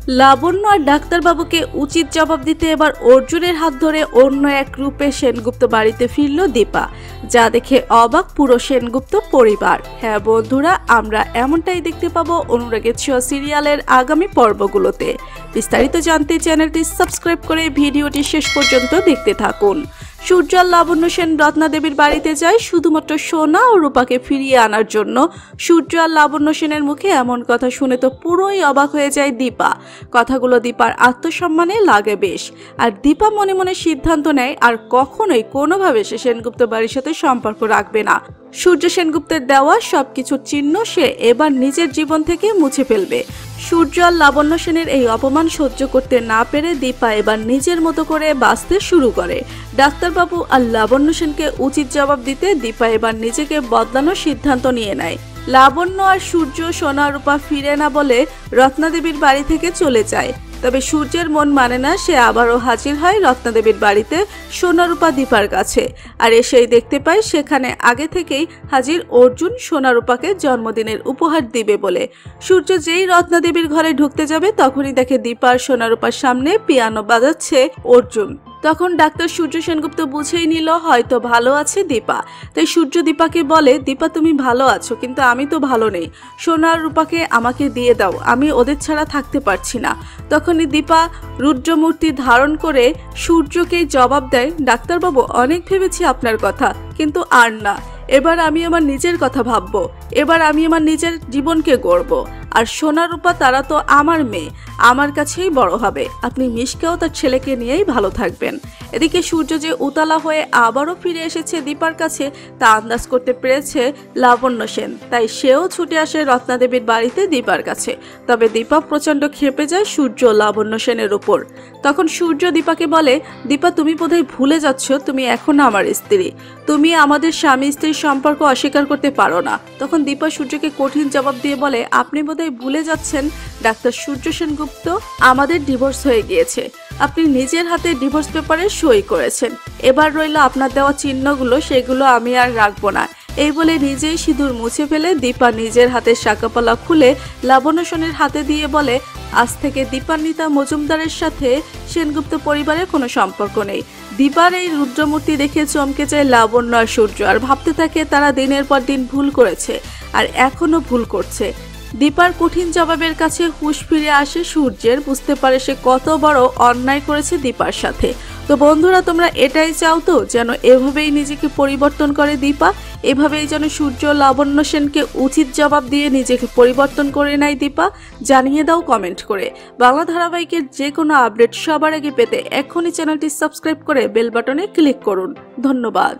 লাবণ্য আর ডাক্তারবাবুকে উচিত জবাব দিতে এবার অর্জুনের হাত ধরে অন্য এক রূপে সেনগুপ্ত বাড়িতে ফিরল দীপা, যা দেখে অবাক পুরো সেনগুপ্ত পরিবার। হ্যাঁ বন্ধুরা, আমরা এমনটাই দেখতে পাবো অনুরাগের ছোঁয়া সিরিয়ালের আগামী পর্বগুলোতে। বিস্তারিত জানতে চ্যানেলটি সাবস্ক্রাইব করে ভিডিওটি শেষ পর্যন্ত দেখতে থাকুন। সূর্য আর লাবণ্য সেন রত্নাদেবীর বাড়িতে যায় শুধুমাত্র সোনা ও রূপাকে ফিরিয়ে আনার জন্য। সূর্য আর লাবণ্য সেনের মুখে এমন কথা শুনে তো পুরোই অবাক হয়ে যায় দীপা। কথাগুলো দীপার আত্মসম্মানে লাগে বেশ। আর দীপা মনে মনে সিদ্ধান্ত নেয় আর কখনোই কোনোভাবে সে সেনগুপ্ত বাড়ির সাথে সম্পর্ক রাখবে না। সূর্য সেনগুপ্তের দেওয়া সবকিছুর চিহ্ন সে এবার নিজের জীবন থেকে মুছে ফেলবে। সূর্য আর লাবণ্য সেনের এই অপমান সহ্য করতে না পেরে দীপা এবার নিজের মতো করে বাঁচতে শুরু করে। ডাক্তারবাবু আর লাবণ্য সেনকে উচিত জবাব দিতে দীপা এবার নিজেকে বদলানোর সিদ্ধান্ত নিয়ে নেয়। লাবণ্য আর সূর্য সোনা রূপা ফিরে না বলে রত্নাদেবীর বাড়ি থেকে চলে যায়। তবে সূর্যের মন মানে না, সে আবারও হাজির হয় রত্নাদেবীর বাড়িতে সোনারূপা দীপার কাছে। আর এসেই দেখতে পায় সেখানে আগে থেকেই হাজির অর্জুন সোনারূপাকে জন্মদিনের উপহার দিবে বলে। সূর্য যেই রত্নাদেবীর ঘরে ঢুকতে যাবে তখনই দেখে দীপা আর সোনারূপার সামনে পিয়ানো বাজাচ্ছে অর্জুন। তখন ডাক্তার সূর্য সেনগুপ্ত বুঝেই নিল হয়তো ভালো আছে দীপা। তাই সূর্য দীপাকে বলে, দীপা তুমি ভালো আছো কিন্তু আমি তো ভালো নেই, সোনা আর রূপাকে আমাকে দিয়ে দাও, আমি ওদের ছাড়া থাকতে পারছি না। তখনই দীপা রুদ্রমূর্তি ধারণ করে সূর্যকেই জবাব দেয়, ডাক্তারবাবু অনেক ভেবেছি আপনার কথা, কিন্তু আর না, এবার আমি আমার নিজের কথা ভাববো, এবার আমি আমার নিজের জীবনকে গড়ব। আর সোনা রূপা তারা তো আমার মেয়ে, আমার কাছেই বড় হবে, আপনি মিশকেও তার ছেলেকে নিয়েই ভালো থাকবেন। এদিকে সূর্য যে উতলা হয়ে আবারও ফিরে এসেছে দীপার কাছে তা আন্দাজ করতে পেরেছে লাবণ্য সেন, তাই সেও ছুটে আসে রত্নাদেবীর বাড়িতে দীপার কাছে। তবে দীপা প্রচণ্ড ক্ষেপে যায় সূর্য লাবণ্য সেনের উপর। তখন সূর্য দীপাকে বলে, দীপা তুমি বোধহয় ভুলে যাচ্ছ তুমি এখন আমার স্ত্রী, তুমি আমাদের স্বামী স্ত্রীর সম্পর্ক অস্বীকার করতে পারো না। তখন দীপা সূর্যকে কঠিন জবাব দিয়ে বলে, আপনি বোধহয় ভুলে যাচ্ছেন ডাক্তার সূর্য সেনগুপ্ত, আমাদের ডিভোর্স হয়ে গিয়েছে, আপনি নিজের হাতে ডিভোর্স পেপারে সই করেছেন, এবার রইল আপনার দেওয়া চিহ্নগুলো, সেগুলো আমি আর রাখবো না। এই বলে নিজেই সিঁদুর মুছে ফেলে দীপা নিজের হাতের শাকাপালা খুলে লাবণ্য সেনের হাতে দিয়ে বলে, আজ থেকে দীপান্বিতা মজুমদারের সাথে সেনগুপ্ত পরিবারের কোনো সম্পর্ক নেই। দীপার এই রুদ্রমূর্তি দেখে চমকে যায় লাবণ্য আর সূর্য, আর ভাবতে থাকে তারা দিনের পর দিন ভুল করেছে আর এখনো ভুল করছে। দীপার কঠিন জবাবের কাছে হুঁশ ফিরে আসে সূর্যের, বুঝতে পারে সে কত বড় অন্যায় করেছে দীপার সাথে। তো বন্ধুরা, তোমরা এটাই চাও তো যেন এভাবেই নিজেকে পরিবর্তন করে দীপা, এভাবেই যেন সূর্য লাবণ্য সেনকে উচিত জবাব দিয়ে নিজেকে পরিবর্তন করে নেয় দীপা? জানিয়ে দাও কমেন্ট করে। বাংলা ধারাবাহিকের যে কোনো আপডেট সবার আগে পেতে এখনই চ্যানেলটি সাবস্ক্রাইব করে বেল বাটনে ক্লিক করুন। ধন্যবাদ।